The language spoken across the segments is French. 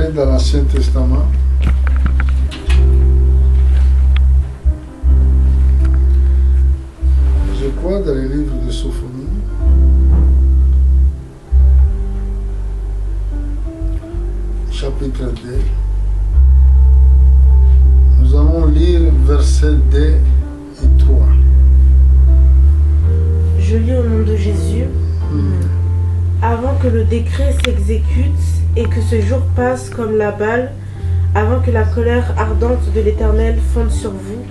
aller dans l'Ancien Testament. Je crois dans les livres de Sophonie. Chapitre 2. Nous allons lire versets 2 et 3. Je lis au nom de Jésus. Avant que le décret s'exécute et que ce jour passe comme la balle, avant que la colère ardente de l'Éternel fonde sur vous,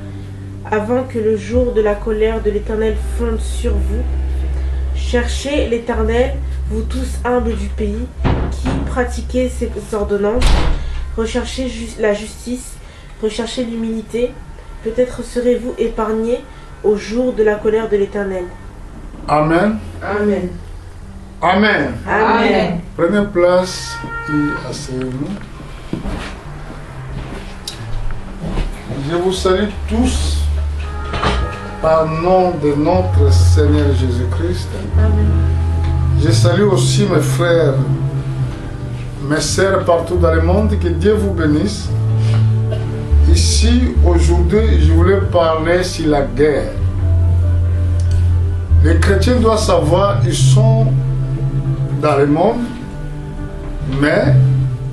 avant que le jour de la colère de l'Éternel fonde sur vous, cherchez l'Éternel, vous tous humbles du pays, qui pratiquez ses ordonnances, recherchez la justice, recherchez l'humilité, peut-être serez-vous épargnés au jour de la colère de l'Éternel. Amen. Amen. Amen. Amen. Prenez place et asseyez-vous. Je vous salue tous par nom de notre Seigneur Jésus-Christ. Amen. Je salue aussi mes frères, mes sœurs partout dans le monde. Que Dieu vous bénisse. Ici, aujourd'hui, je voulais parler sur la guerre. Les chrétiens doivent savoir qu'ils sont dans le monde, mais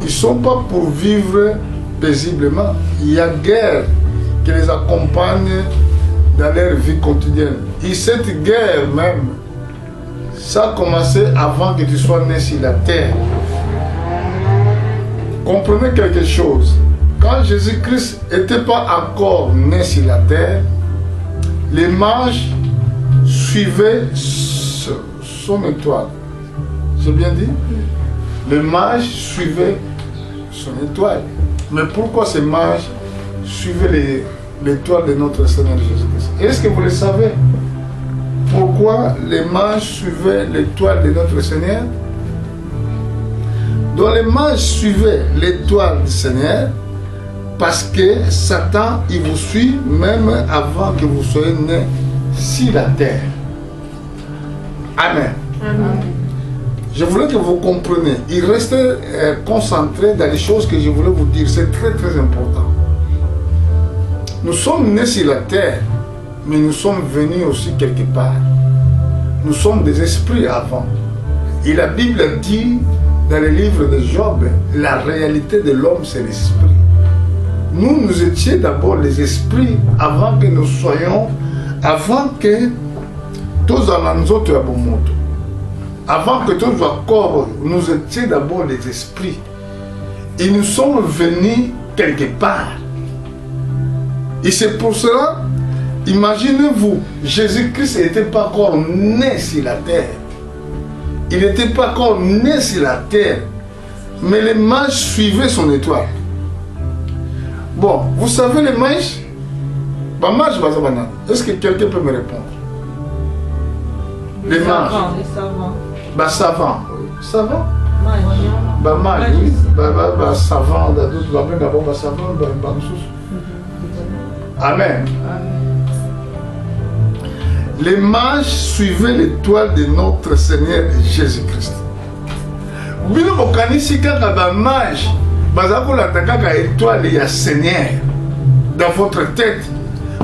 ils ne sont pas pour vivre paisiblement. Il y a guerre qui les accompagne dans leur vie quotidienne. Et cette guerre même, ça a commencé avant que tu sois né sur la terre. Comprenez quelque chose. Quand Jésus-Christ n'était pas encore né sur la terre, les mages suivaient son étoile. J'ai bien dit? Les mages suivaient son étoile. Mais pourquoi ces mages suivaient l'étoile de notre Seigneur Jésus-Christ? Est-ce que vous le savez? Pourquoi les mages suivaient l'étoile de notre Seigneur? Donc les mages suivaient l'étoile du Seigneur parce que Satan, il vous suit même avant que vous soyez né sur la terre. Amen. Amen. Je voulais que vous compreniez. Il restait concentré dans les choses que je voulais vous dire. C'est très très important. Nous sommes nés sur la terre, mais nous sommes venus aussi quelque part. Nous sommes des esprits avant. Et la Bible dit dans le livre de Job, la réalité de l'homme c'est l'esprit. Nous étions d'abord les esprits avant que nous soyons, avant que tous alanzoto ya bomoto. Avant que tous soient corps, nous étions d'abord les esprits. Et nous sommes venus quelque part. Et c'est pour cela, imaginez-vous, Jésus-Christ n'était pas encore né sur la terre. Il n'était pas encore né sur la terre. Mais les mages suivaient son étoile. Bon, vous savez les mages? Est-ce que quelqu'un peut me répondre? Les mages. Les savants. Bah savant. Savant? Magie. Bah mage, oui. Bah savant, d'autres va bien d'abord bah savant, bah Amen. Les mages suivaient l'étoile de notre Seigneur Jésus-Christ. Bino bokanisi kaka ba mage bazakolata kaka étoile ya Seigneur dans votre tête.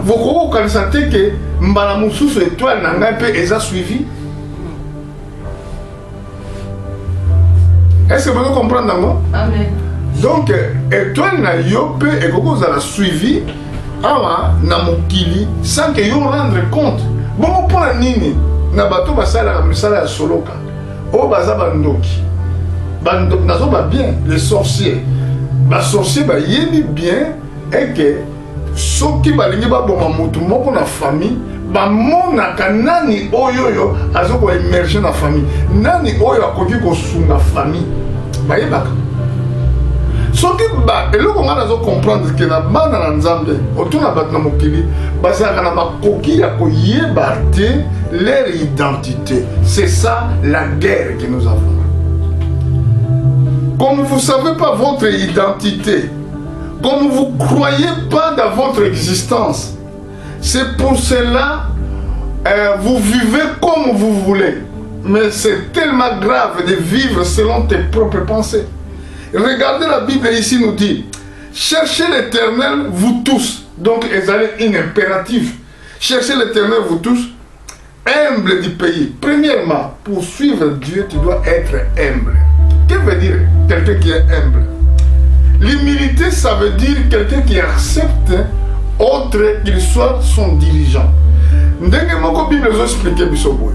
Vous connaissez que mbala mususu étoile na ngai pe eza suivi. Est-ce que vous comprenez d'abord? Amen. Donc étoile na yo pe ekokozala suivi awa na mokili sans que yo rendre compte. Bon pour nini na bato basala misala ya soloka o baza bandoki nazo ba bien les sorciers ba yebi bien et que soki balingi baboma mutu moko na famille bamonaka nani oyo azoko émerger na famille nani oyo akoki kosunga famille bayebaka soki eloko nga nazo comprendre ke na bana na nzambe otuna bato na mokili bazalaka na makoki ya koyeba te leur identité. C'est ça la guerre que nous avons. Comme vous ne savez pas votre identité, comme vous ne croyez pas dans votre existence, c'est pour cela vous vivez comme vous voulez. Mais c'est tellement grave de vivre selon tes propres pensées. Regardez la Bible ici nous dit, cherchez l'Éternel, vous tous. Donc, ils allaient un impératif. Cherchez l'Éternel, vous tous, humbles du pays. Premièrement, pour suivre Dieu, tu dois être humble. Que veut dire quelqu'un qui est humble? L'humilité, ça veut dire quelqu'un qui accepte autre qu'il soit son dirigeant. Ndenge moko Bible nous explique biso boy.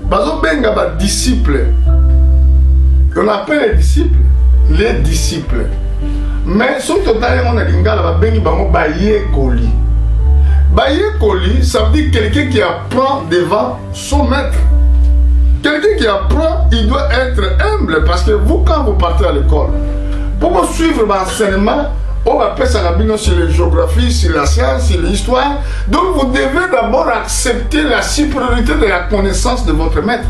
Bazo benga ba disciples. On appelle les disciples. Mais surtout dans le monde lingala ba bengi bango ba yekoli. Ba yekoli, ça veut dire quelqu'un qui apprend devant son maître. Quelqu'un qui apprend, il doit être humble parce que vous, quand vous partez à l'école, pour vous suivre l'enseignement, on appelle ça la Bible sur la géographie, sur la science, sur l'histoire. Donc vous devez d'abord accepter la supériorité de la connaissance de votre maître.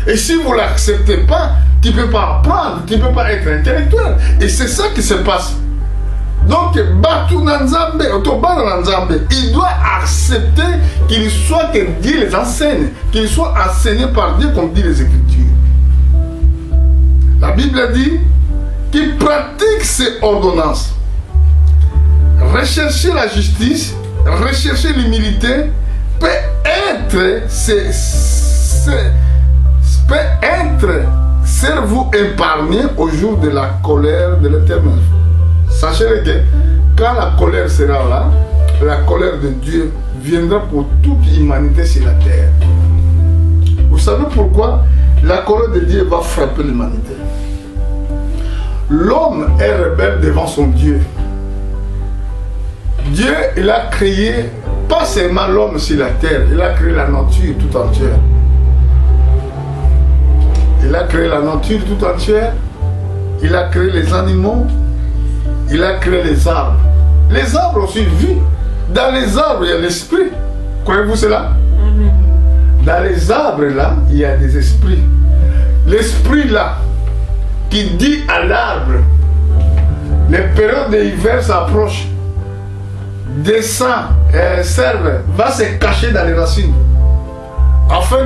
Et si vous ne l'acceptez pas, tu ne peux pas apprendre, tu ne peux pas être intellectuel. Et c'est ça qui se passe. Donc, Batu Nanzambe, il doit accepter qu'il soit que Dieu les enseigne, qu'il soit enseigné par Dieu comme dit les Écritures. La Bible dit qu'il pratique ses ordonnances. Rechercher la justice, rechercher l'humilité peut être cerveau épargné au jour de la colère de l'Éternel. Sachez que quand la colère sera là, la colère de Dieu viendra pour toute l'humanité sur la terre. Vous savez pourquoi la colère de Dieu va frapper l'humanité? L'homme est rebelle devant son Dieu. Dieu, il a créé pas seulement l'homme sur la terre, il a créé la nature tout entière. Il a créé la nature tout entière, il a créé les animaux, il a créé les arbres. Les arbres aussi vivent. Dans les arbres, il y a l'esprit. Croyez-vous cela? Amen. Dans les arbres là, il y a des esprits. L'esprit là, qui dit à l'arbre, les périodes d'hiver s'approchent, descend, serve, va se cacher dans les racines, afin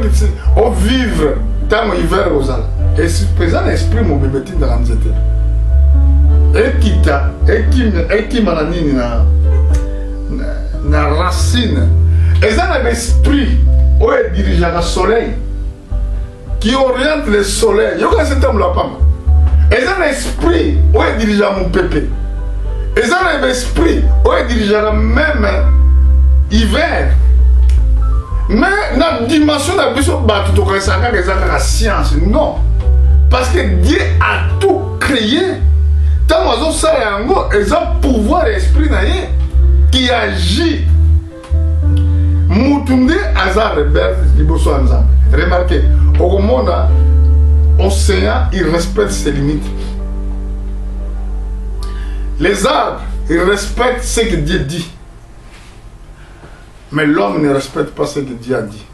qu'on vive tant l'hiver aux arbres. Et c'est présent l'esprit mon bébé dans la nzete. Et qui m'a dit na racine. Et ça c'est l'esprit où est dirigé le soleil, qui oriente le soleil. Il y a cet homme-là pas. Et ça l'esprit où est dirigé mon pépé. Et ça l'esprit où est dirigé le même hiver. Mais dans la dimension de la science, non. Parce que Dieu a tout créé. Tant que ils ont un pouvoir esprit qui agit. Moutoundé Azar rebelle, remarquez, au monde, l'océan, il respecte ses limites. Les arbres, ils respectent ce que Dieu dit. Mais l'homme ne respecte pas ce que Dieu a dit.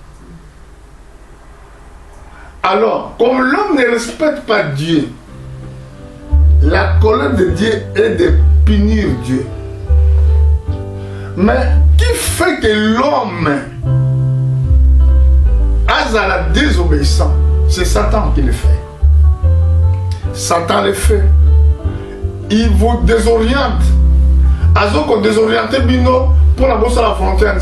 Alors, comme l'homme ne respecte pas Dieu, la colère de Dieu est de punir Dieu. Mais qui fait que l'homme a la désobéissance? C'est Satan qui le fait. Satan le fait. Il vous désoriente. Azoko désorienté bino pour la bosse à la frontière.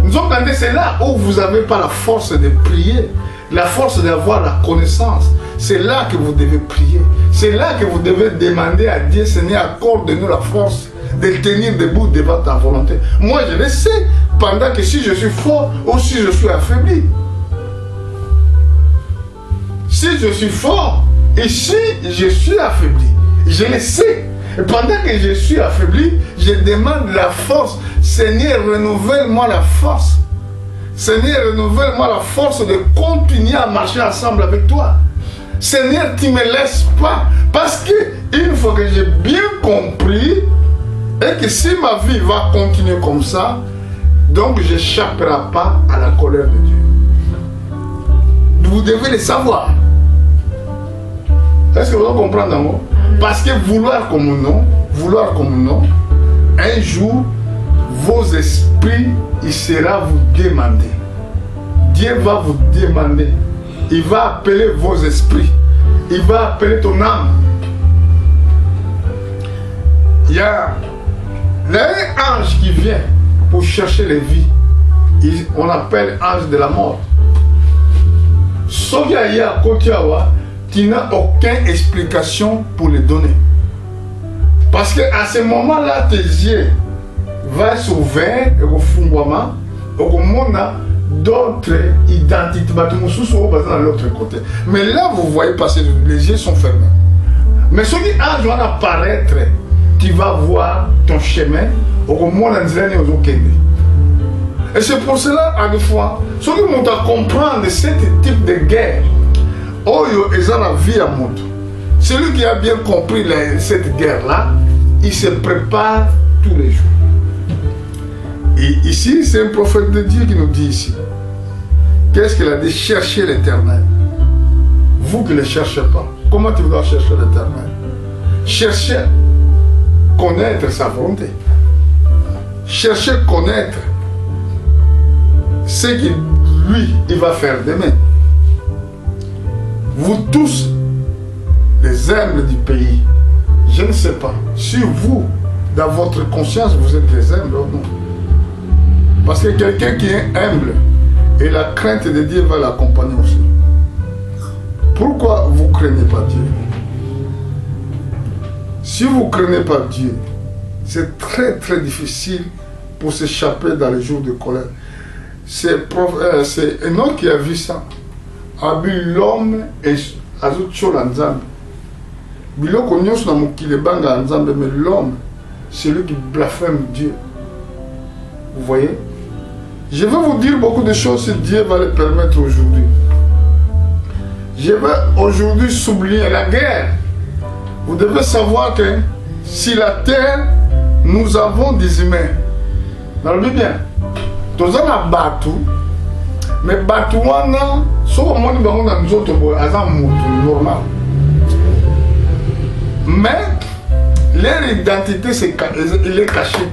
Nous sommes dans c'est là où vous n'avez pas la force de prier, la force d'avoir la connaissance. C'est là que vous devez prier. C'est là que vous devez demander à Dieu, Seigneur, accorde-nous la force de tenir debout devant ta volonté. Moi, je le sais, pendant que si je suis fort ou si je suis affaibli. Si je suis fort et si je suis affaibli, je le sais. Et pendant que je suis affaibli, je demande la force. Seigneur, renouvelle-moi la force. Seigneur, renouvelle-moi la force de continuer à marcher ensemble avec toi. Seigneur, tu ne me laisses pas. Parce qu'une fois que j'ai bien compris, et que si ma vie va continuer comme ça, donc je n'échapperai pas à la colère de Dieu. Vous devez le savoir. Est-ce que vous comprenez un mot? Parce que vouloir comme non, un jour, vos esprits, il sera vous demander. Dieu va vous demander. Il va appeler vos esprits. il va appeler ton âme. Il y a un ange qui vient pour chercher les vies. On appelle ange de la mort. Sauf qu'il y a tu n'as aucune explication pour les donner. Parce qu'à ce moment-là, tes yeux vont s'ouvrir et au fond, au monde, d'autres identités, dans l'autre côté. Mais là, vous voyez passer, les yeux sont fermés. Mais ceux qui vont apparaître, tu vas voir ton chemin, au monde, et c'est pour cela, à des fois, ceux qui vont comprendre ce type de guerre, ils ont la vie à monter. Celui qui a bien compris cette guerre-là, il se prépare tous les jours. Et ici, c'est un prophète de Dieu qui nous dit ici. Qu'est-ce qu'il a dit? Cherchez l'Éternel. Vous qui ne le cherchez pas, comment tu dois chercher l'Éternel? Cherchez connaître sa volonté. Cherchez connaître ce que lui, il va faire demain. Vous tous, les humbles du pays, je ne sais pas si vous, dans votre conscience, vous êtes des humbles ou non. Parce que quelqu'un qui est humble, et la crainte de Dieu va l'accompagner aussi. Pourquoi vous ne craignez pas Dieu? Si vous ne craignez pas Dieu, c'est très très difficile pour s'échapper dans les jours de colère. C'est un autre qui a vu ça. A vu l'homme et azoutchola nzambe. Biloko nyonso na mokili banga nzambe, mais l'homme, c'est lui qui blasphème Dieu. Vous voyez? Je vais vous dire beaucoup de choses si Dieu va le permettre aujourd'hui. Je vais aujourd'hui souligner la guerre. Vous devez savoir que si la terre, nous avons des humains. Dans le bien, tous on a battu, mais battu on a, sauf au moins nous autres, normal. Mais leur identité, il est caché.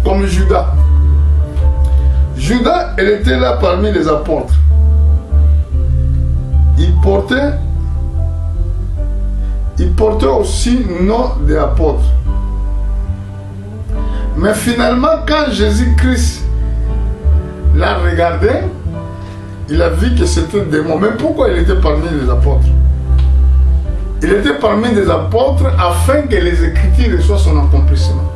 Comme Judas. Judas, elle était là parmi les apôtres. Il portait aussi le nom des apôtres. Mais finalement, quand Jésus-Christ l'a regardé, il a vu que c'était un démon. Mais pourquoi il était parmi les apôtres? Il était parmi les apôtres afin que les Écritures reçoivent son accomplissement.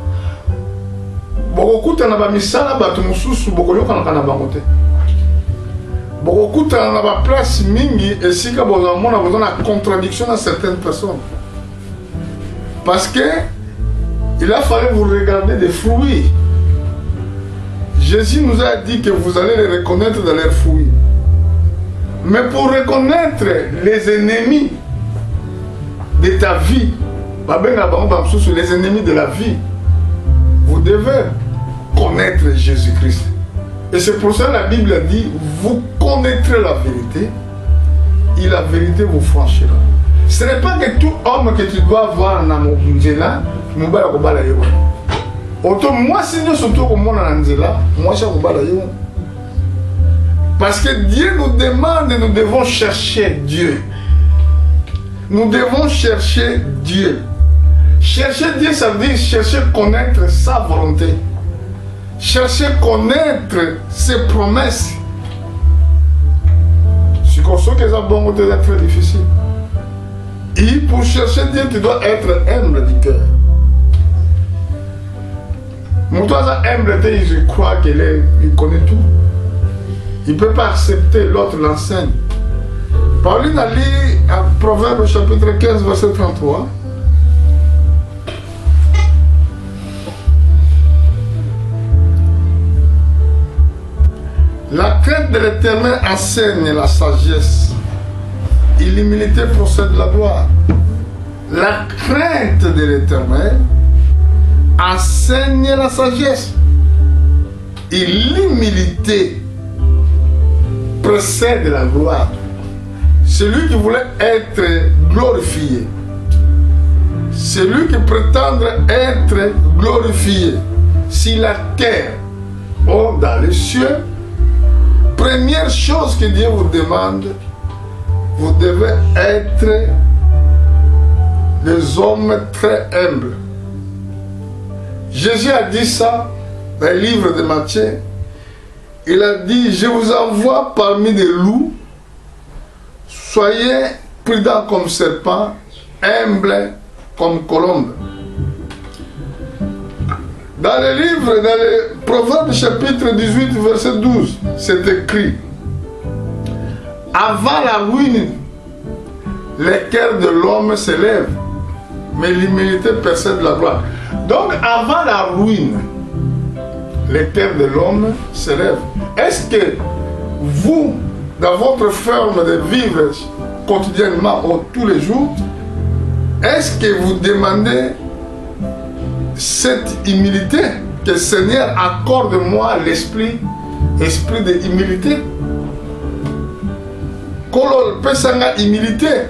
Beaucoup de misala batu mususu bokoyoka na kana bangote. Beaucoup de place mingi et si ka bozamona bozona contradiction à certaines personnes. Parce que il a fallu vous regarder des fruits. Jésus nous a dit que vous allez les reconnaître dans leurs fruits. Mais pour reconnaître les ennemis de ta vie, les ennemis de la vie, vous devez connaître Jésus-Christ. Et c'est pour ça que la Bible dit, vous connaîtrez la vérité, et la vérité vous franchira. Ce n'est pas que tout homme que tu dois voir dans mon Nzela, moi, si nous sommes tous comme moi dans Nzela, moi, je suis parce que Dieu nous demande, nous devons chercher Dieu. Nous devons chercher Dieu. Chercher Dieu, ça veut dire chercher à connaître sa volonté. Chercher à connaître ses promesses. C'est comme ça que ça va être très difficile. Et pour chercher Dieu, tu dois être humble du cœur. Mon toi, humble, je crois qu'il connaît tout. Il ne peut pas accepter l'autre l'enseigne. Pauline a lu à Proverbe chapitre 15, verset 33. La crainte de l'Éternel enseigne la sagesse et l'humilité procède la gloire. La crainte de l'Éternel enseigne la sagesse et l'humilité précède la gloire. Celui qui voulait être glorifié, celui qui prétend être glorifié, si la terre ou dans les cieux, première chose que Dieu vous demande, vous devez être des hommes très humbles. Jésus a dit ça dans le livre de Matthieu. Il a dit, je vous envoie parmi des loups, soyez prudents comme serpents, humbles comme colombes. Dans le livre, dans le Proverbe chapitre 18, verset 12, c'est écrit, avant la ruine, les cœurs de l'homme s'élèvent, mais l'humilité précède la gloire. Donc, avant la ruine, les cœurs de l'homme s'élèvent. Est-ce que vous, dans votre forme de vivre quotidiennement ou tous les jours, est-ce que vous demandez cette humilité que le Seigneur accorde-moi l'esprit de humilité? Qu'on peut s'en humilité.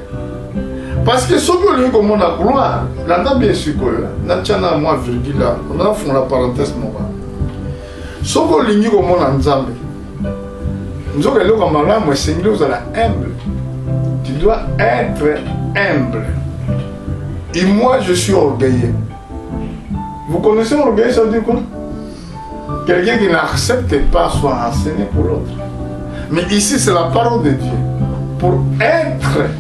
Parce que ce que nous avons la gloire, là, bien sûr, là, on a moi virgule là, on a fait la parenthèse, ce que nous avons en Nzambe, nous avons le Seigneur, vous êtes humble. Tu dois être humble. Et moi, je suis orgueilleux. Vous connaissez orgueil, ça veut dire quoi? Quelqu'un qui n'accepte pas soit enseigné pour l'autre. Mais ici, c'est la parole de Dieu. Pour être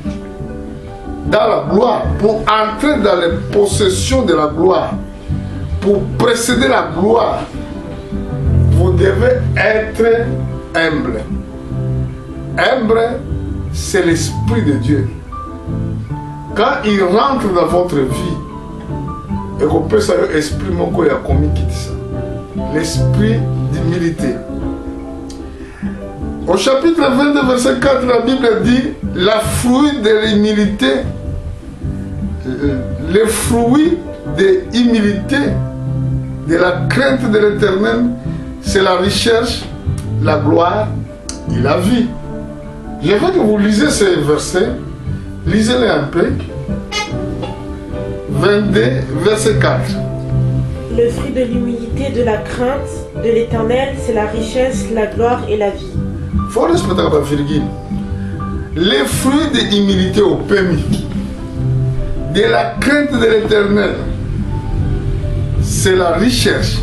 dans la gloire, pour entrer dans les possessions de la gloire, pour précéder la gloire, vous devez être humble. Humble, c'est l'Esprit de Dieu. Quand il rentre dans votre vie, et qu'on peut savoir l'esprit mon a commis qui dit ça, l'esprit d'humilité. Au chapitre 22, verset 4, la Bible dit la fruit de l'humilité, les fruits de l'humilité, de la crainte de l'Éternel, c'est la recherche, la gloire et la vie. Je veux que vous lisez ces versets, lisez-les un peu. 22, verset 4. Le fruit de l'humilité, de la crainte de l'Éternel, c'est la richesse, la gloire et la vie. Il faut respecter la virgule. Les fruits de l'humilité au permis, de la crainte de l'Éternel, c'est la richesse,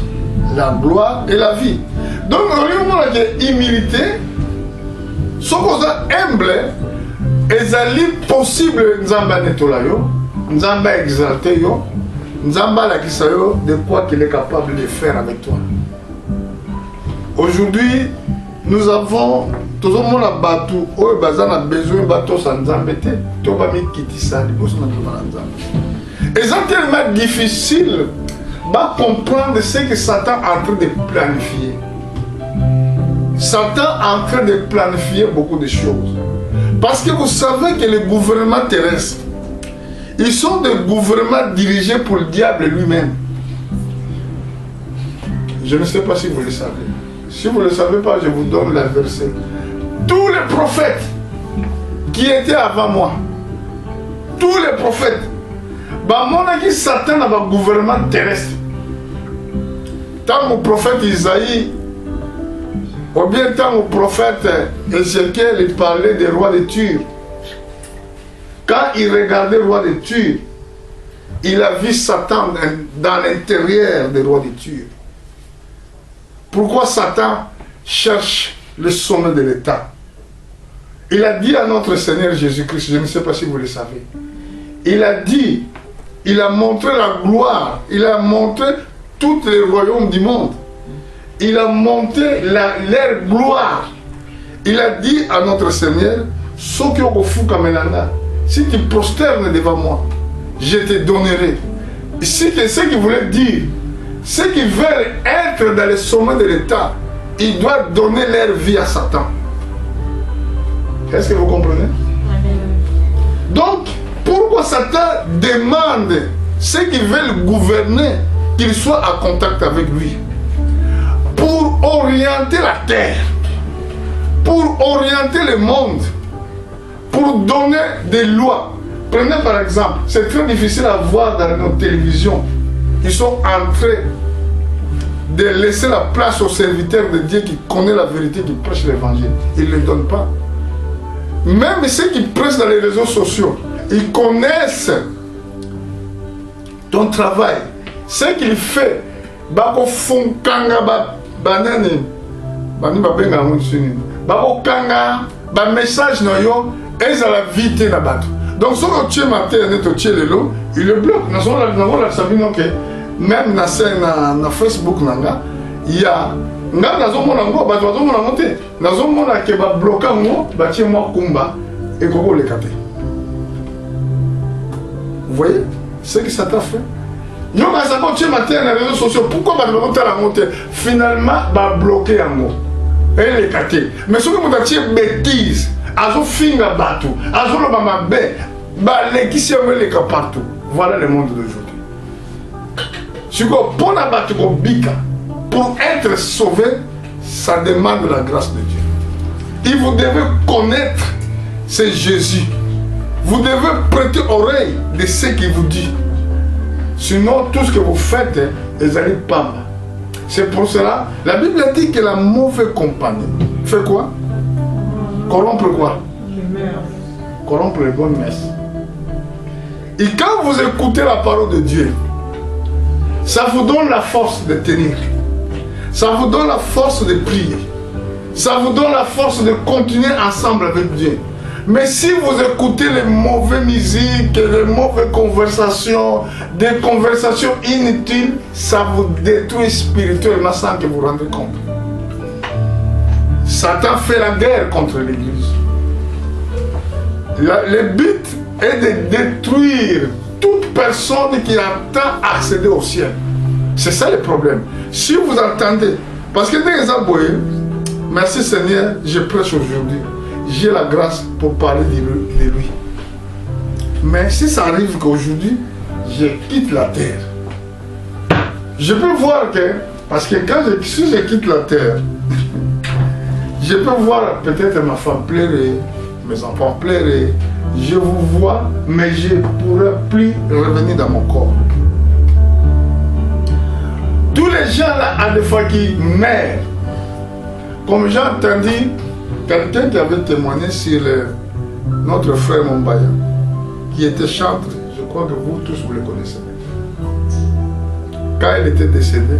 la gloire et la vie. Donc, au lieu de l'humilité, ce qu'on a humble, est possible nous avons exalté, nous avons de quoi qu'il est capable de faire avec toi. Aujourd'hui, nous avons tout le monde a battu, on a besoin de bateau sans embêter, tout va me quitter ça, et c'est tellement difficile de comprendre ce que Satan est en train de planifier. Satan est en train de planifier beaucoup de choses. Parce que vous savez que les gouvernements terrestres, ils sont des gouvernements dirigés pour le diable lui-même. Je ne sais pas si vous le savez. Si vous ne le savez pas, je vous donne la verset. Tous les prophètes qui étaient avant moi, tous les prophètes, Satan a un gouvernement terrestre. Tant le prophète Isaïe, ou bien tant le prophète Ézéchiel, il parlait des rois de Tyr. Quand il regardait le roi de Tyr, il a vu Satan dans l'intérieur des rois de Tyr. Pourquoi Satan cherche le sommet de l'État? Il a dit à notre Seigneur Jésus-Christ, je ne sais pas si vous le savez, il a dit, il a montré la gloire, il a montré tous les royaumes du monde, il a montré leur gloire. Il a dit à notre Seigneur, si tu prosternes devant moi, je te donnerai. Ce qu'il voulait dire, ceux qui veulent être dans le sommet de l'État, ils doivent donner leur vie à Satan. Est-ce que vous comprenez? Donc, pourquoi Satan demande ceux qui veulent gouverner qu'ils soient en contact avec lui? Pour orienter la terre, pour orienter le monde, pour donner des lois. Prenez par exemple, c'est très difficile à voir dans nos télévisions. Ils sont en train de laisser la place aux serviteurs de Dieu qui connaissent la vérité, qui prêchent l'évangile. Ils ne le donnent pas. Même ceux qui pressent dans les réseaux sociaux, ils connaissent ton travail. Ce qu'il fait, bako funkanga banane, bani babenga monsuni, bako kanga ba message na yo, eza la vite na bato. Donc si on tient matin, on tient le lot, il le bloque. Nous avons la sabine que même na scène na Facebook nanga, il y a nga nazomona ngo bato bazomona monte, nazomona ke ba bloquer ngo, ba tie moi kumba et koko le capter. Vous voyez ce que ça t'a fait? Nous avons dit matin dans les réseaux sociaux, pourquoi va la monter? Finalement, va bloquer un mot. Et les cater. Mais ce que vous avez dit, bêtise. Azo finga batou. Azo le mama bé. Bah, les qui s'y les cas partout. Voilà le monde d'aujourd'hui. Si vous prenez un batou comme bika, pour être sauvé, ça demande la grâce de Dieu. Et vous devez connaître c'est Jésus. Vous devez prêter oreille de ce qu'il vous dit. Sinon, tout ce que vous faites, les allez pas. C'est pour cela, la Bible dit que la mauvaise compagnie fait quoi? Corrompre quoi? Corrompre les bonnes messes. Et quand vous écoutez la parole de Dieu, ça vous donne la force de tenir. Ça vous donne la force de prier. Ça vous donne la force de continuer ensemble avec Dieu. Mais si vous écoutez les mauvaises musiques, les mauvaises conversations, des conversations inutiles, ça vous détruit spirituellement sans que vous vous rendez compte. Satan fait la guerre contre l'Église. Le but est de détruire toute personne qui entend accéder au ciel. C'est ça le problème. Si vous entendez, parce que des exemple, merci Seigneur, je prêche aujourd'hui. J'ai la grâce pour parler de lui. Mais si ça arrive qu'aujourd'hui, je quitte la terre, je peux voir que, parce que si je quitte la terre, je peux voir peut-être ma femme pleurer, mes enfants pleurer, je vous vois, mais je ne pourrai plus revenir dans mon corps. Tous les gens là, à des fois qui meurent, comme j'ai entendu, quelqu'un qui avait témoigné sur notre frère Mombaya, qui était chantre, je crois que vous tous vous le connaissez. Quand il était décédé,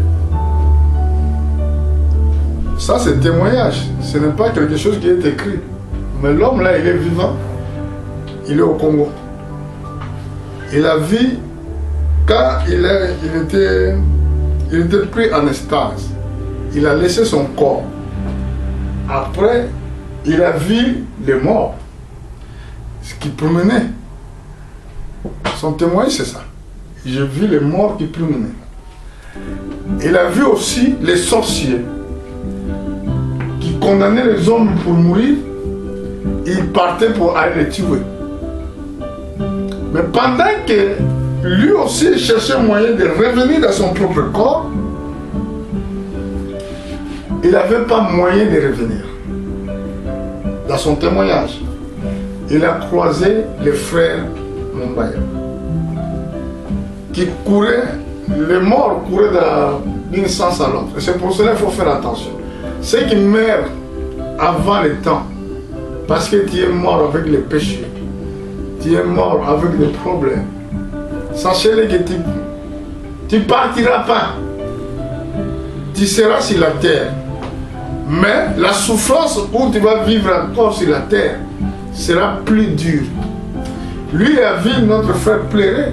ça c'est témoignage, ce n'est pas quelque chose qui est écrit. Mais l'homme là, il est vivant, il est au Congo. Il a vu, quand il était pris en extase, il a laissé son corps. Après, il a vu les morts, ce qui promenait. Son témoignage, c'est ça. J'ai vu les morts qui promenaient. Il a vu aussi les sorciers qui condamnaient les hommes pour mourir. Ils partaient pour aller les tuer. Mais pendant que lui aussi cherchait un moyen de revenir dans son propre corps, il n'avait pas moyen de revenir. Dans son témoignage, il a croisé les frères Mombaya qui couraient, les morts couraient d'une sens à l'autre. C'est pour cela qu'il faut faire attention. Ceux qui meurent avant le temps, parce que tu es mort avec les péchés, tu es mort avec des problèmes, sachez-le que tu ne partiras pas. Tu seras sur la terre. Mais la souffrance où tu vas vivre encore sur la terre sera plus dure. Lui a vu notre frère pleurer.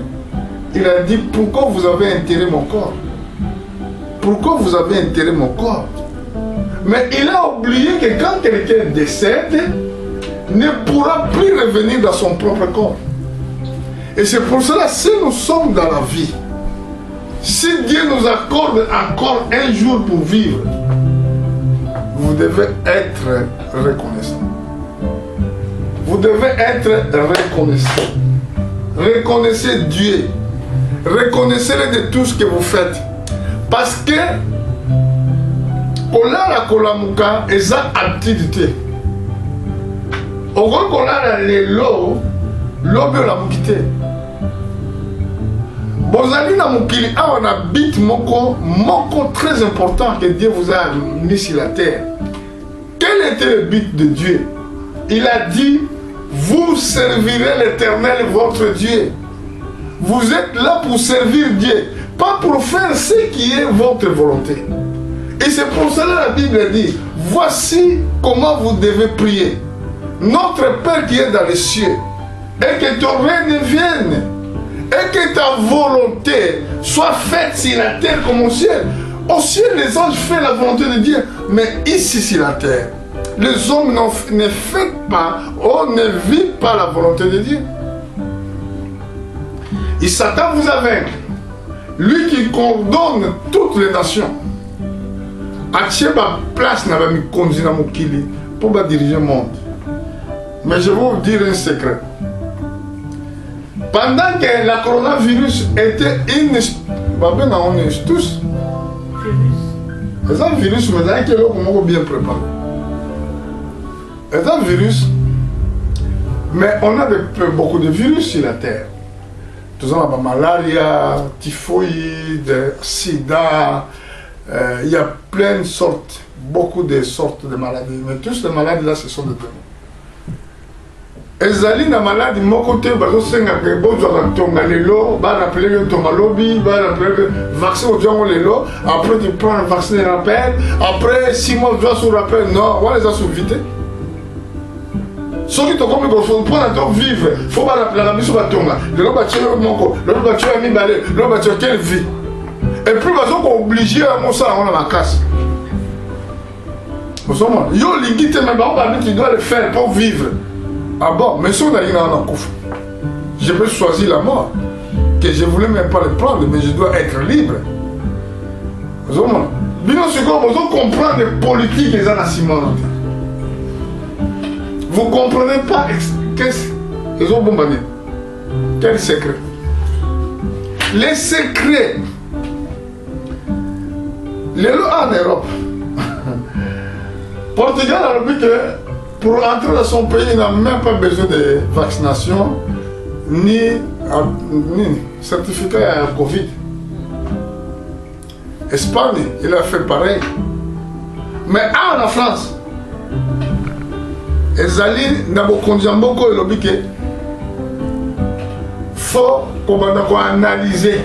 Il a dit, pourquoi vous avez enterré mon corps? Pourquoi vous avez enterré mon corps? Mais il a oublié que quand quelqu'un décède, ne pourra plus revenir dans son propre corps. Et c'est pour cela, si nous sommes dans la vie, si Dieu nous accorde encore un jour pour vivre, vous devez être reconnaissant. Vous devez être reconnaissant. Reconnaissez Dieu. Reconnaissez-le de tout ce que vous faites. Parce que kolala kolamuka eza activité. Oko kolala lelo lobe la mukite. Bozali na mukili awa na bit moko très important que Dieu vous a mis sur la terre. Quel était le but de Dieu? Il a dit vous servirez l'Éternel votre Dieu. Vous êtes là pour servir Dieu, pas pour faire ce qui est votre volonté. Et c'est pour cela que la Bible dit, voici comment vous devez prier. Notre Père qui est dans les cieux, et que ton règne vienne, et que ta volonté soit faite sur la terre comme au ciel. Au ciel, les anges font la volonté de Dieu, mais ici sur la terre, les hommes ne font pas, ou ne vivent pas la volonté de Dieu. Et Satan vous a vaincu. Lui qui coordonne toutes les nations. Atie ma place n'a pas mis conduit dans mon kili pour diriger le monde. Mais je vais vous dire un secret. Pendant que la coronavirus était on est tous. Les virus, mais là, comment bien préparé. Les virus, mais on a beaucoup de virus sur la terre. Tout ça, on a malaria, typhoïde, sida, il y a plein de sortes, beaucoup de sortes de maladies. Mais tous les maladies là, ce sont des démons. Ezali na maladie mon côté bazo senga ke bozo ka tonga lelo ba rappeler le tonga lobby ba rappeler le vaccin au tonga lelo après tu prends le vaccin de rappel après 6 mois tu dois se rappeler non on les a sous vite ceux qui t'ont comme il faut prendre ton vivre faut pas rappeler la mission ba tonga le ba tchelo moko le ba tchelo mi balé le ba tchelo quelle vie et puis bazo ko obligé à mon ça on a ma casse yo l'ingité mais ba tu dois le faire pour vivre. Ah bon, mais si on a un coup, je peux choisir la mort, que je ne voulais même pas le prendre, mais je dois être libre. Vous comprenez les politiques et les vous ne comprenez pas qu'est-ce qu'ils ont bombardé. Quel secret? Les secrets. Les lois en Europe. Portugal a dit que pour entrer dans son pays, il n'a même pas besoin de vaccination ni certificat à Covid. Espagne, il a fait pareil. Mais en France, Ezali n'a pas conduit beaucoup le biquet. Faut analyser.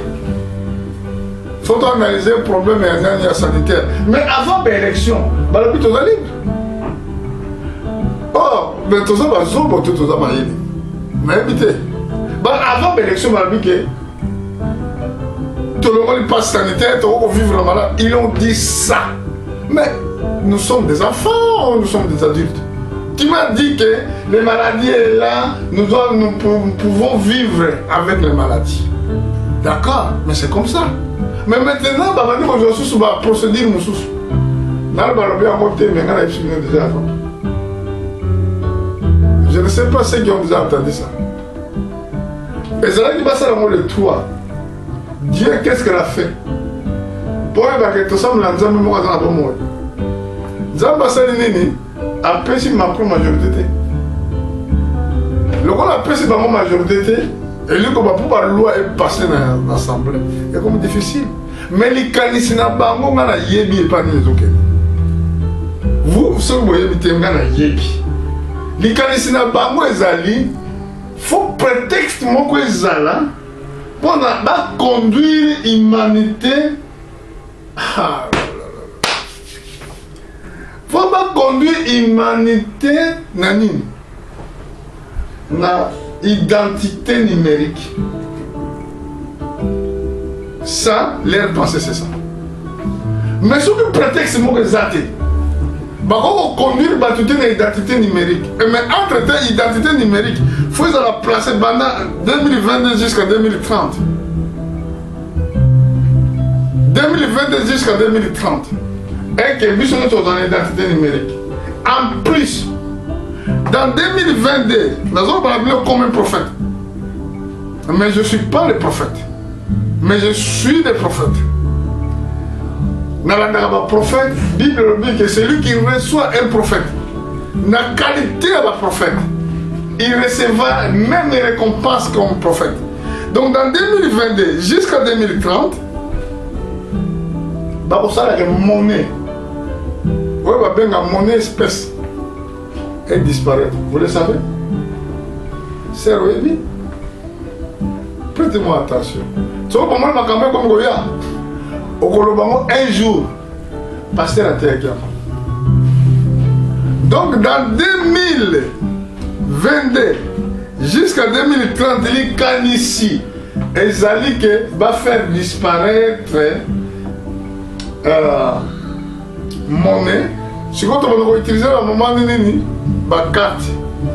Faut analyser le problème sanitaire. Mais avant l'élection, le but est libre. Oh, mais tout ça va zoom, tout ça va y mais évitez. Avant l'élection, tout le monde passe sanitaire, tout le monde vivre la maladie. Ils ont dit ça. Mais nous sommes des enfants, nous sommes des adultes. Qui m'a dit que les maladies sont là, nous pouvons vivre avec les maladies. D'accord, mais c'est comme ça. Mais maintenant, je suis sur la procédure. Je ne sais pas ceux qui ont déjà entendu ça. Et c'est là qui passe à le toit. Dieu, qu'est-ce qu'elle a fait? Pour que tout ça, nous avons dit que nous avons après si ma propre majorité. Le qu'on appelle c'est pas ma majorité. Et lui, comme pour la loi est passée dans l'Assemblée. C'est comme difficile. Mais les canisina bango, on a yebi et pas les autres. Vous, ce que vous voyez, on a yebi. Les canisina bango ezali, faut prétexte mon que ezala pour conduire l'humanité. Faut pas conduire l'humanité nanine. Na identité numérique. Ça, leur pensée c'est ça. Mais ce que prétexte mon que zate. On conduire l'identité numérique. Mais entre temps, l'identité numérique, il faut la placer pendant 2022 jusqu'à 2030. 2022 jusqu'à 2030. Et que nous sommes dans l'identité numérique. En plus, dans 2022, nous allons parler comme un prophète. Mais je ne suis pas le prophète. Mais je suis le prophète. Dans le prophète, la Bible dit que c'est lui qui reçoit un prophète. La qualité de la prophète, il recevra même les récompenses comme prophète. Donc dans 2022 jusqu'à 2030, la monnaie, la monnaie espèce, elle disparaît. Vous le savez? Sœur, oui. Prêtez-moi attention. Tu vois, pour moi, ma campagne comme Goya. Au Kolobango, un jour, pasteur a été avec moi. Donc, dans 2022 jusqu'à 2030, il y a ici. Et Zali va faire disparaître monnaie. Si vous utilisez à un moment donné, ma carte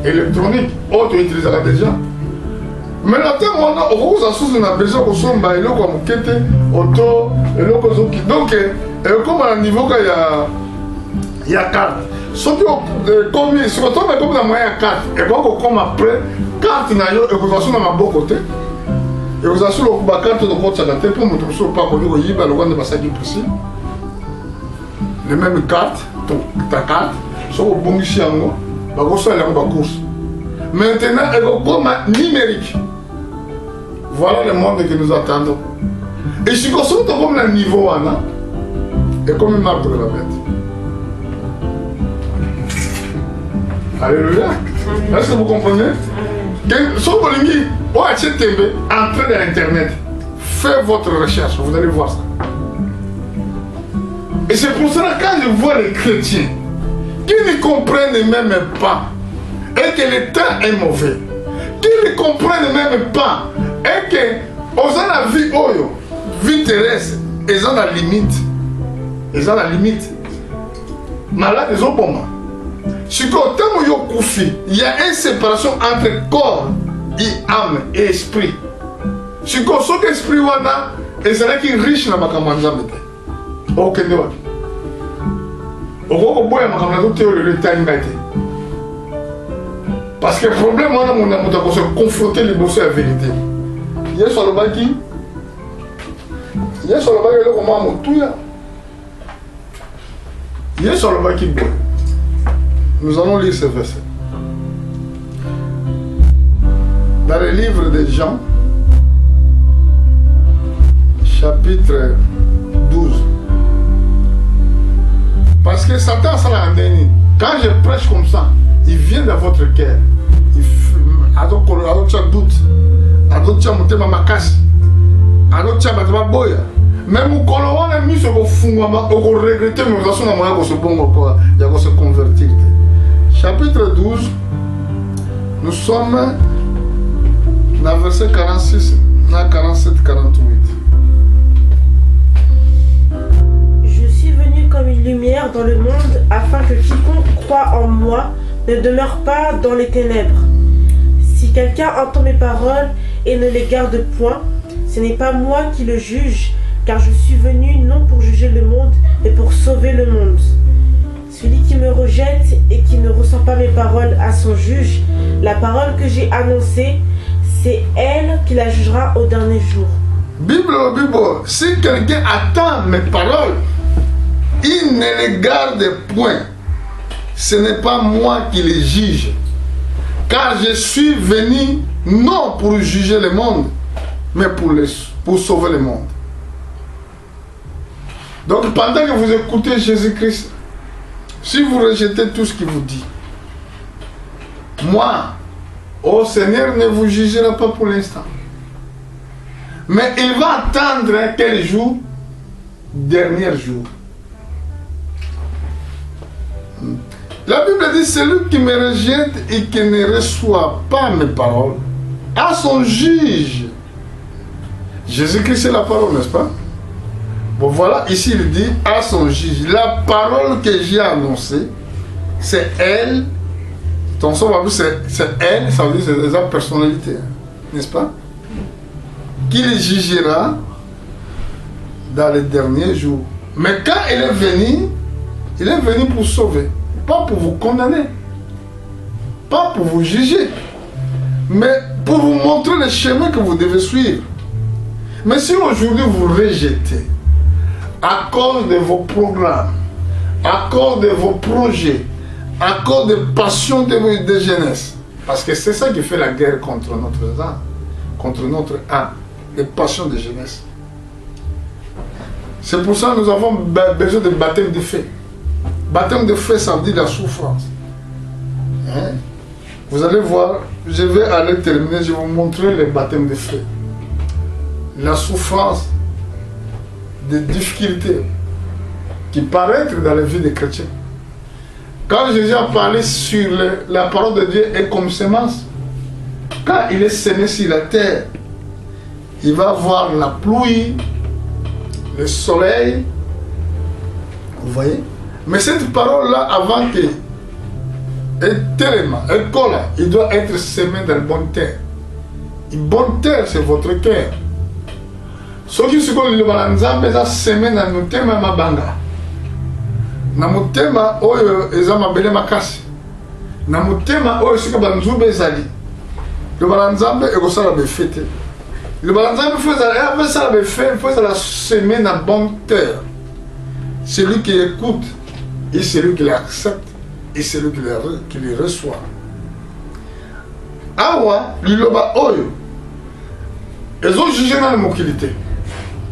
électronique, on utilisera déjà. Mais là, on a besoin de son bailo comme quête, auto, et l'autre. Donc, comme à un niveau qu'il y a carte. Surtout, comme dans moyen carte, et comme après, carte n'a eu évaluation dans ma bonne côté. Et vous avez la carte de votre santé pour me trouver pas connu au Yiba, le roi de Bassaki possible. Les mêmes cartes, ta carte, sur le bon ici en moi, la course. Maintenant, elle est comme numérique. Voilà le monde que nous attendons. Et si vous êtes comme le niveau, et comme une marque de la bête. Alléluia. Est-ce que vous comprenez? Sur vos lignes, entrez dans Internet. Faites votre recherche, vous allez voir ça. Et c'est pour cela que quand je vois les chrétiens qui ne comprennent même pas et que le temps est mauvais, qui ne comprennent même pas et que aux la vie vie terrestre, ils ont la limite. Ils ont la limite. Malade, ils ont bon. Si il y a une séparation entre corps et âme et esprit. Si il y a un esprit, et c'est là qui est riche dans ma campagne. Ok, parce que le problème, on a se confronter les dossiers à la vérité. Il y a sur le baki. Il y a sur le baki, il y a sur le baki. Nous allons lire ce verset. Dans le livre de Jean, chapitre 12. Parce que Satan, ça l'a amené. Quand je prêche comme ça, il vient dans votre cœur. Il doute. Même au on a mis sur le fond, on regretté, mais on a se convertir. Chapitre 12, nous sommes dans le verset 46 à 47-48. Je suis venu comme une lumière dans le monde afin que quiconque croit en moi ne demeure pas dans les ténèbres. Si quelqu'un entend mes paroles et ne les garde point, ce n'est pas moi qui le juge, car je suis venu non pour juger le monde, mais pour sauver le monde. Celui qui me rejette et qui ne ressent pas mes paroles à son juge, la parole que j'ai annoncée, c'est elle qui la jugera au dernier jour. Bible, si quelqu'un attend mes paroles, il ne les garde point. Ce n'est pas moi qui les juge, car je suis venu non pour juger le monde, mais pour sauver le monde. Donc pendant que vous écoutez Jésus-Christ, si vous rejetez tout ce qu'il vous dit, moi, oh Seigneur ne vous jugera pas pour l'instant. Mais il va attendre quel jour? Dernier jour. La Bible dit, celui qui me rejette et qui ne reçoit pas mes paroles, à son juge. Jésus-Christ c'est la parole, n'est-ce pas? Bon voilà, ici il dit à son juge, la parole que j'ai annoncée, c'est elle, ton son va dire c'est elle, ça veut dire c'est sa personnalité, n'est-ce pas? Qui les jugera dans les derniers jours. Mais quand il est venu pour sauver, pas pour vous condamner, pas pour vous juger, mais pour vous montrer le chemin que vous devez suivre. Mais si aujourd'hui vous rejetez, à cause de vos programmes, à cause de vos projets, à cause de passions de jeunesse, parce que c'est ça qui fait la guerre contre notre âme, les passions de jeunesse. C'est pour ça que nous avons besoin de baptême de feu. Baptême de feu, ça veut dire la souffrance. Hein? Vous allez voir, je vais aller terminer, je vais vous montrer les baptêmes de feu. La souffrance, des difficultés qui paraissent dans la vie des chrétiens. Quand Jésus a parlé sur la parole de Dieu est comme semence, quand il est semé sur la terre, il va avoir la pluie, le soleil. Vous voyez? Mais cette parole-là, avant que tellement, il doit être semé dans la bonne terre. Une bonne terre, c'est votre cœur. Ce qui se passe dans le Nzambe, c'est semé dans le thème mabanga. Na mutema oyo eza mabele makasi. Na mutema oyo sika banzube ezali. Le balanzambe ekosala befete. Le balanzambe faisala befete, faisala semer dans bonne terre. Celui qui écoute et celui qui l'accepte et celui qui les reçoit. Awa liloba oyo. Ils ont jugé dans la mokilité.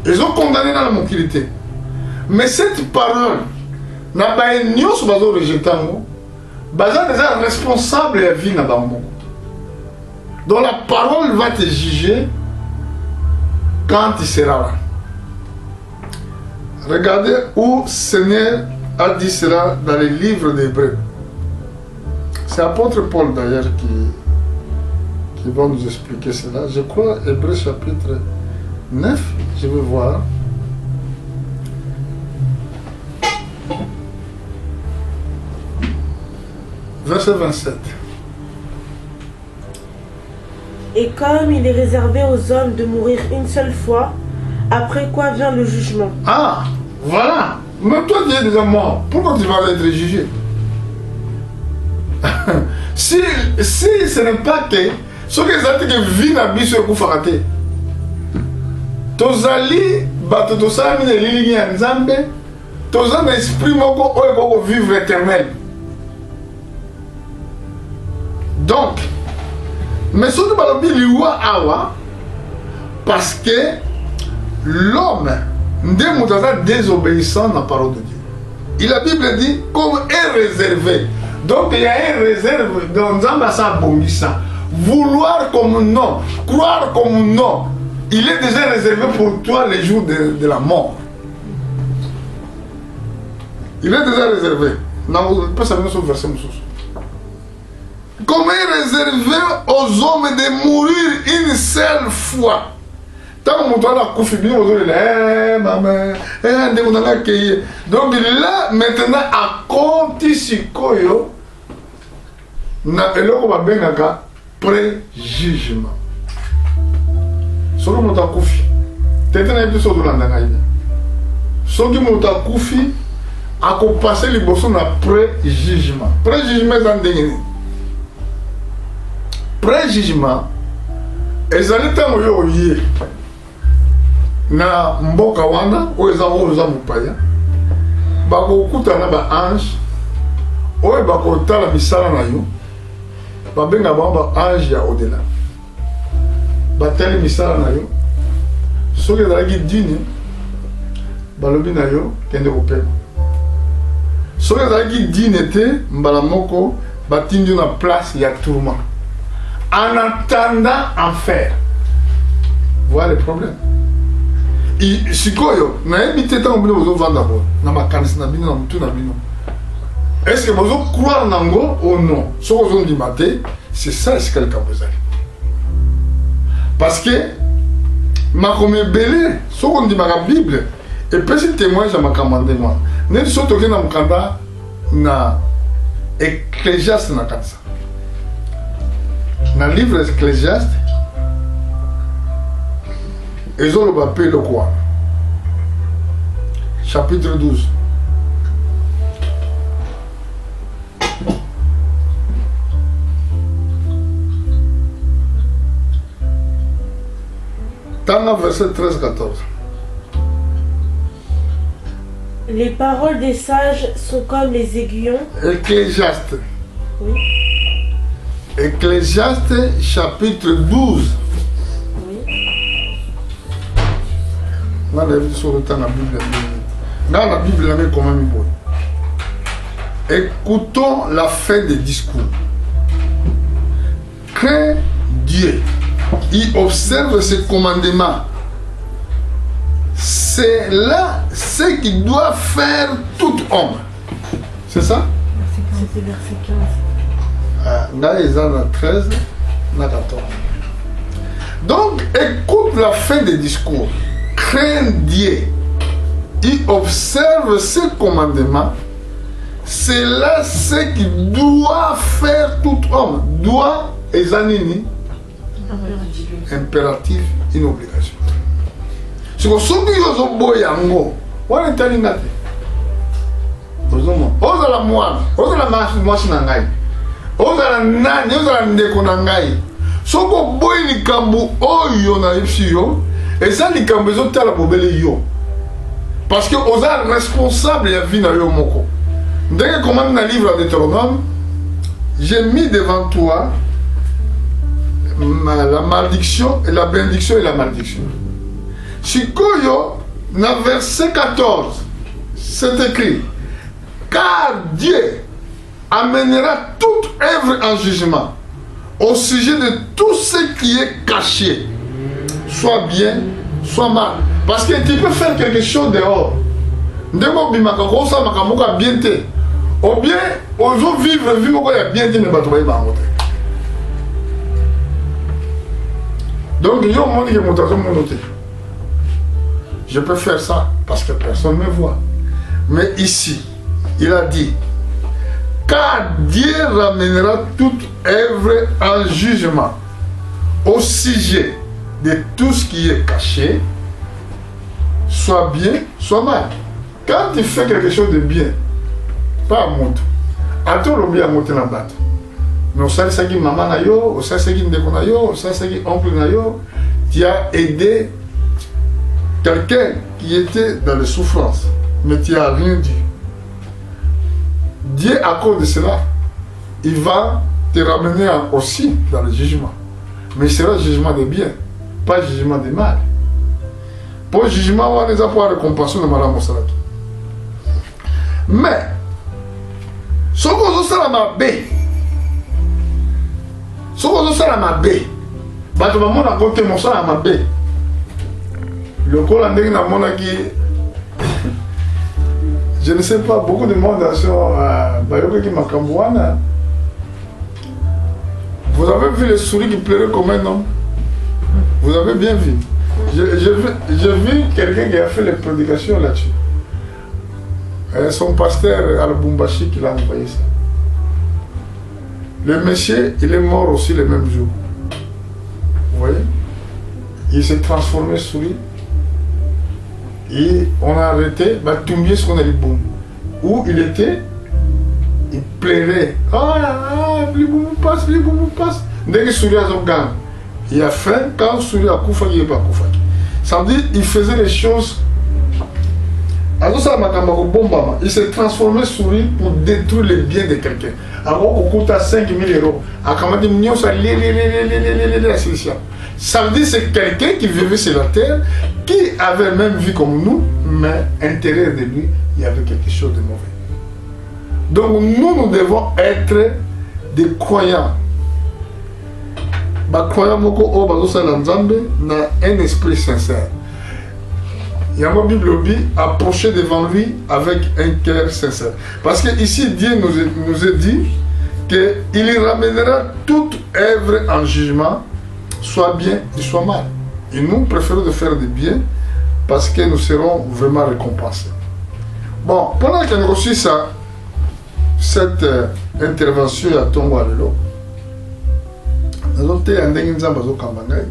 Ils ont condamné dans la mokilité. Mais cette parole na ba nyonso bazo rejeter ngo baza déjà responsable ya vie na bango. Donc la parole va te juger quand il sera là. Regardez où Seigneur a dit cela dans les livres d'Hébreux. C'est l'apôtre Paul d'ailleurs qui va nous expliquer cela. Je crois Hébreux chapitre 9, je vais voir. Verset 27. Et comme il est réservé aux hommes de mourir une seule fois, après quoi vient le jugement. Ah, voilà. Mais toi tu es déjà mort. Pourquoi tu vas être jugé? si ce n'est pas que ce que ça dit que vie n'a pas sur Koufaraté. Tozali, bato tosami ne lilingi ya Nzambe, tozali esprit moko oyo koko vivre éternel. Donc, mais ce que je veux awa, parce que l'homme est désobéissant à la parole de Dieu. Et la Bible dit comme est réservé. Donc il y a une réserve dans Zambasa Bongissa. Vouloir comme non, croire comme non, il est déjà réservé pour toi les jours de la mort. Il est déjà réservé. Non, pas ça sur le verset. Comme est réservé aux hommes de mourir une seule fois. Tant que on a confirmé, on a maman, donc là, maintenant, à compter sur Koyo, na eloko ba bengaka pré-jugement. Soko moto akufi. Tete na yebi so dolanda ngai. Soki moto akufi, akopase liboso na pré-jugement. Pré-jugement za ndenge nini? Pré-jugement ezali ntango yo oye na mboka wana oyo eza mopaya bakokutana ba ange oyo bakotala misala na yo babenga bango ba ange ya au-delà batali misala na yo soki ezalaki dini balobi na yo kende kopema soki ezalaki dini te mbala moko batindi yo na place ya tourment en attendant enfer. Voilà le problème. Sikoyo, nayebi te tango bino bozo vanda bo na makanisi na bino na mutu na bino. Est-ce que bozo croire nango ou non? Ce que vous dit matin, c'est ça ce qu'elle a. Parce que ma comme belé, ce qu'on dit ma Bible et petit témoin à ma commandé moi. Ne soto ke na mukanda na Ecclésiaste na kanisa. Dans le livre Ecclésiaste, ils ont le papier le quoi? Chapitre 12. Dans le verset 13-14. Les paroles des sages sont comme les aiguillons. Ecclésiaste. Oui. Ecclésiaste chapitre 12. Oui. On a vu sur le temps la Bible. Dans la Bible, il y avait comment il. Écoutons la fin des discours. craint Dieu, il observe ses commandements. C'est là ce qu'il doit faire tout homme. C'est ça? C'était verset 15. Là, ils en ont 13, on a 14. Donc, écoute la fin des discours. Crains Dieu. Il observe ses commandements. C'est là ce qu'il doit faire tout homme. Doit et zanini. Impératif, une obligation. C'est que ceux qui ont beau yango, on est allé naté. Ozala mwana, ozala mwasi na ngai. Ozala nani, ozala ndeko na ngai. Soko boy likambu oyo na ipsi yo, et ça likambu ezotala bobele yo. Parce que oza responsable ya vie na yo moko. Ndenge commande na livre de Deutéronome, j'ai mis devant toi la malédiction et la bénédiction et la malédiction. Shikoyo, dans verset 14, c'est écrit, car Dieu amènera toute œuvre en jugement au sujet de tout ce qui est caché, soit bien, soit mal. Parce que tu peux faire quelque chose dehors. Ndemo bimaka ko sa makamuka bien te. Ou bien, ozo vivre ko ya bien te mais bato ba bangote. Donc yo moni ke motazo monote. Je peux faire ça parce que personne ne me voit. Mais ici, il a dit, car Dieu ramènera toute œuvre en jugement au sujet de tout ce qui est caché, soit bien, soit mal. Quand tu fais quelque chose de bien, pas à monter. À tout le bien à monter la batte. Mais au sein de maman na yo, au sein de ndeko na yo, au sein de oncle na yo, tu as aidé quelqu'un qui était dans les souffrances, mais tu n'as rien dit. Dieu, à cause de cela, il va te ramener aussi dans le jugement. Mais c'est le jugement de bien, pas le jugement de mal. Pour le jugement, on les a pour la récompense de Madame Mossalaki. Mais, ce qu'on a la mabé, ce qu'on a la mabé, bato maman a compté mon sang à mabé. Le Colandé n'a mon qui. Je ne sais pas, beaucoup de monde sont Bayoki Makambouana. Vous avez vu les souris qui pleuraient comme un homme? Vous avez bien vu. J'ai vu quelqu'un qui a fait les prédications là-dessus. Son pasteur Al-Bumbashi qui l'a envoyé ça. Le monsieur, il est mort aussi le même jour. Vous voyez? Il s'est transformé en souris. Et on a arrêté, bah, tout mieux ce qu'on a dit boum. Où il était, il plairait. Les boum passe, les boum passe. Dès que souris a gang, il a faim, quand souris a koufa, il n'est pas koufa. Ça veut dire qu'il faisait les choses. Alors ça, il s'est transformé en souris pour détruire les biens de quelqu'un. Alors on coûte à 5 000 euros. Ça veut dire que c'est quelqu'un qui vivait sur la terre, qui avait même vie comme nous, mais à l'intérieur de lui, il y avait quelque chose de mauvais. Donc nous devons être des croyants. Croyants un esprit sincère. Il y a ma Bible dit, approcher devant lui avec un cœur sincère. Parce que ici, Dieu nous a dit qu'il ramènera toute œuvre en jugement, soit bien et soit mal. Et nous préférons de faire du bien parce que nous serons vraiment récompensés. Bon, pendant qu'on a reçu ça, cette intervention à Tongo Alelo, nous avons été en Denginzamba au Kambangai.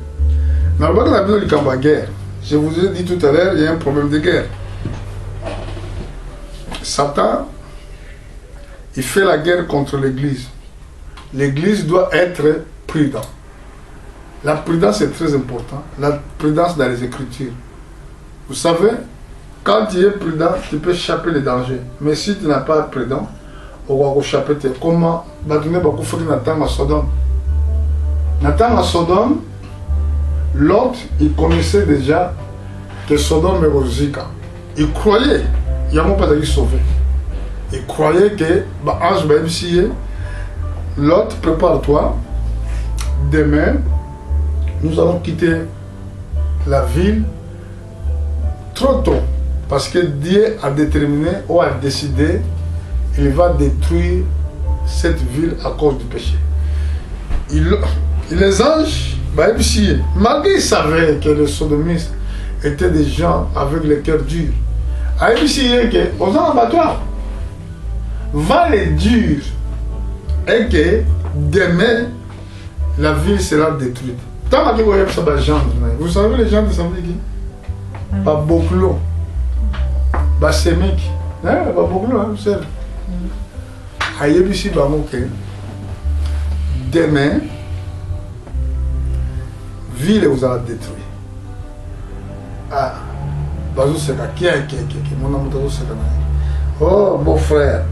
Nous avons été en guerre. Je vous ai dit tout à l'heure, il y a un problème de guerre. Satan, il fait la guerre contre l'Église. L'Église doit être prudente. La prudence est très importante. La prudence dans les Écritures. Vous savez, quand tu es prudent, tu peux échapper les dangers. Mais si tu n'as pas prudent, on va échapper. Comment Nathan à Sodome. Nathan à Sodome, l'autre, il connaissait déjà que Sodome est Rosika. Il croyait, il n'y a pas de sauvé. Il croyait que l'autre, prépare-toi, demain, nous allons quitter la ville trop tôt. Parce que Dieu a déterminé ou a décidé, il va détruire cette ville à cause du péché. Les anges, malgré qu'ils savaient que les sodomistes étaient des gens avec le cœur dur, aux abattoirs, va les dire et que demain, la ville sera détruite. Tant que vous voyez ça, vous savez les gens de Samedi qui pas beaucoup l'eau. Bah c'est mec, pas beaucoup l'eau, vous savez. Aïe ici, bah mon cœur. Demain, ville vous allez détruire. Ah, bah vous savez qui mon amour de oh beau frère,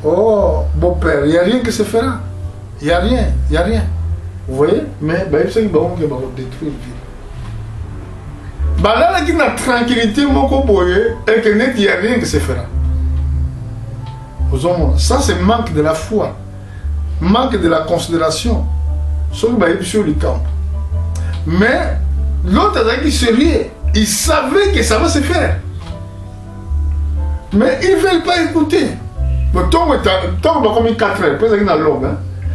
oh beau père, il n'y a rien qui se fera. Il n'y a rien. Vous voyez? Mais bah il sait qu'il va détruire la ville. Bah là, il y a une tranquillité, mon coboye, et que il n'y a rien qui se fera. Ça, c'est manque de la foi, manque de la considération. Sauf que il sur le camp. Mais l'autre qui sérieux, il savait que ça va se faire. Mais ils ne veulent pas écouter. Mais tant que comme 4 heures, après ça,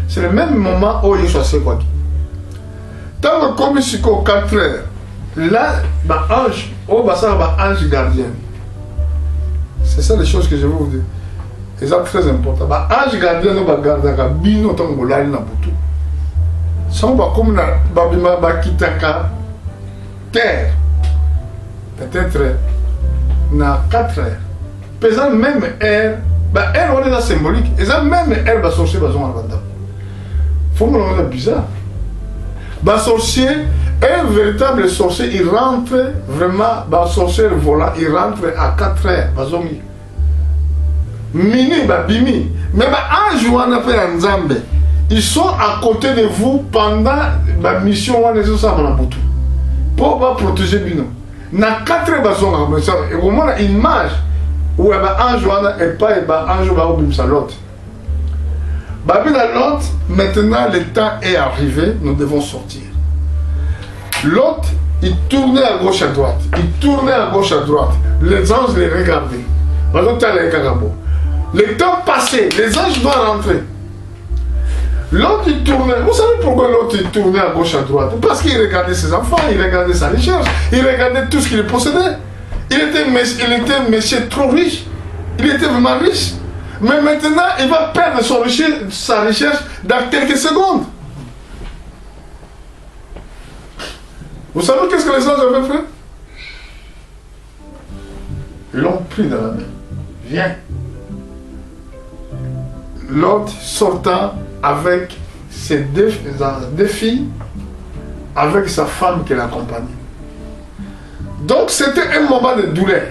c'est le même moment où il est quoi. Tant que comme 4 heures, là, ange, ça va ange gardien. C'est ça les choses que je veux vous dire. Et c'est très important. Ange gardien, on va garder un bino tant que là, il n'a pas tout. Ça, on va comme Kitaka, terre, peut-être, na 4 heures. Pesant même air, air, on est là symbolique. Et ça, même air, sorcier, va en vendant. Faut me le bizarre. Sorcier, un véritable sorcier, il rentre vraiment, sorcier volant, il rentre à 4 heures. Mini, bimi. Mais ange, on a fait un Zambé. Ils sont à côté de vous pendant la mission pour protéger Bino. Na 4 heures, au moins une image où ange et pas ange va au l'autre. Maintenant le temps est arrivé, nous devons sortir. L'autre, il tournait à gauche à droite. Les anges les regardaient. Le temps passé, les anges doivent rentrer. L'autre il tournait, vous savez pourquoi l'autre il tournait à gauche à droite? Parce qu'il regardait ses enfants, il regardait sa richesse, il regardait tout ce qu'il possédait. Il était monsieur trop riche, il était vraiment riche. Mais maintenant, il va perdre sa richesse dans quelques secondes. Vous savez qu'est-ce que les anges avaient fait? Ils l'ont pris dans la main. Viens. L'autre sortant avec ses deux filles, avec sa femme qui l'accompagnait. Donc c'était un moment de douleur.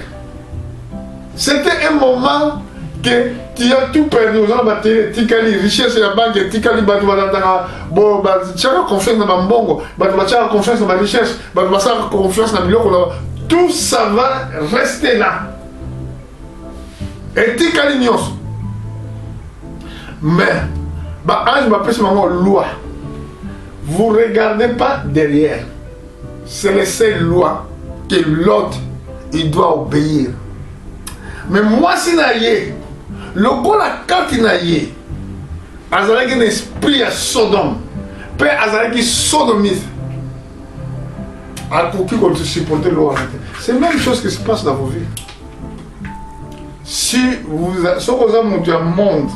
C'était un moment que tu as tout perdu. Tu as les richesses et la banque, tu as confiance dans ma bongo, tu as confiance dans ma richesse, tu as confiance dans ma tout ça va rester là. Et tu as l'ignorance. Mais, ange m'appelle ce moment loi. Vous ne regardez pas derrière. C'est la seule loi que l'autre il doit obéir. Mais moi, si naïe, le gars la carte naïe, azalaki un esprit à Sodome, puis azalaki sodomiste, à qui qu'on supporter l'eau. C'est la même chose qui se passe dans vos vies. Si vous avez monté un monde,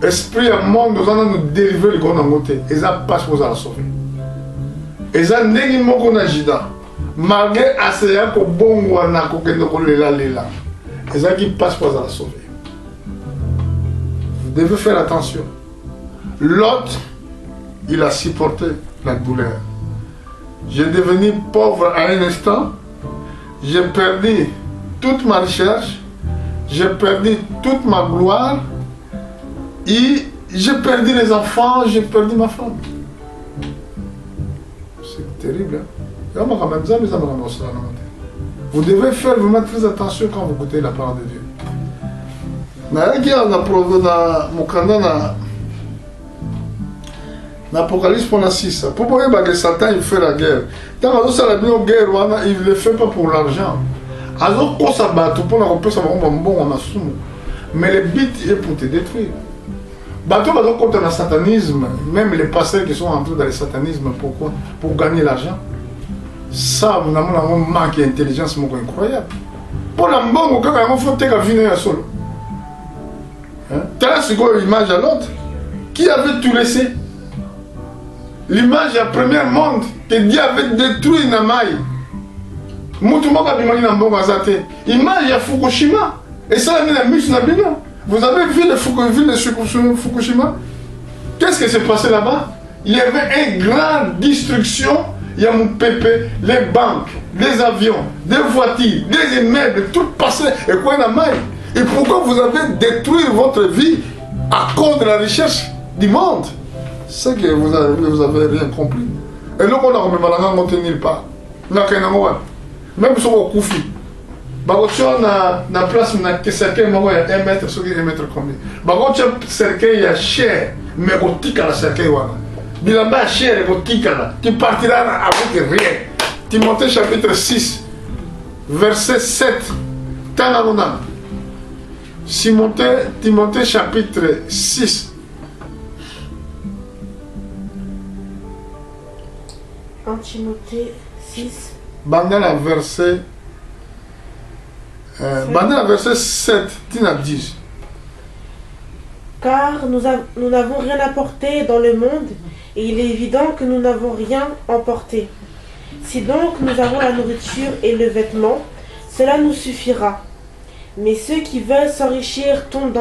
esprit à monde, vous allez nous délivrer le grand côté, et ça passe pour vous sauver. Et ça n'est pas qu'on a jida. Malgré assez pour bon ou un accord que nous là. Et ça qui passe pour vous sauver. Vous devez faire attention. L'autre, il a supporté la douleur. J'ai devenu pauvre à un instant. J'ai perdu toute ma recherche. J'ai perdu toute ma gloire. Et j'ai perdu les enfants, j'ai perdu ma femme. C'est terrible. Hein? Vous devez faire vraiment très attention quand vous écoutez la parole de Dieu. L'Apocalypse pendant 6. Pour pouvoir que Satan il fait la guerre. Tant que ça la guerre, il ne le fait pas pour l'argent. Alors qu'on s'abat pour la reprise, on assume. Mais le but est pour te détruire. Bateau va donc contre le satanisme, même les pasteurs qui sont entrés dans le satanisme, pourquoi? Pour gagner l'argent. Ça, nous avons un manque d'intelligence incroyable. Pour la bonne, il faut que tu aies solo. Tu as l'image à l'autre. Qui avait tout laissé? L'image à premier monde que Dieu avait détruit Namaï. L'image à Fukushima. Et ça, la mise sur la Bible. Vous avez vu le Fukushima? Qu'est-ce qui s'est passé là-bas? Il y avait une grande destruction. Il y a mon pépé, les banques, les avions, des voitures, des immeubles, tout passé. Et quoi, il y a maille? Et pourquoi vous avez détruit votre vie à cause de la recherche du monde? C'est que vous avez rien compris. Et nous, on a remis malanga, on ne tenir pas. Même si on a koufi. Si on a la place, on a un cercueil, 1 mètre, sur 1 mètre combien? Si on a un cercueil, il y a cher, mais on tique à la cercueil. Bilamba cher et tique là. Tu partiras avec rien. Timothée chapitre 6, verset 7. Tanaruna. Timothée chapitre 6. 1 Timothée 6. Bandana verset. Bandana verset 7. Tina 10. Car nous n'avons rien apporté dans le monde, et il est évident que nous n'avons rien emporté. Si donc nous avons la nourriture et le vêtement, cela nous suffira. Mais ceux qui veulent s'enrichir tombent dans la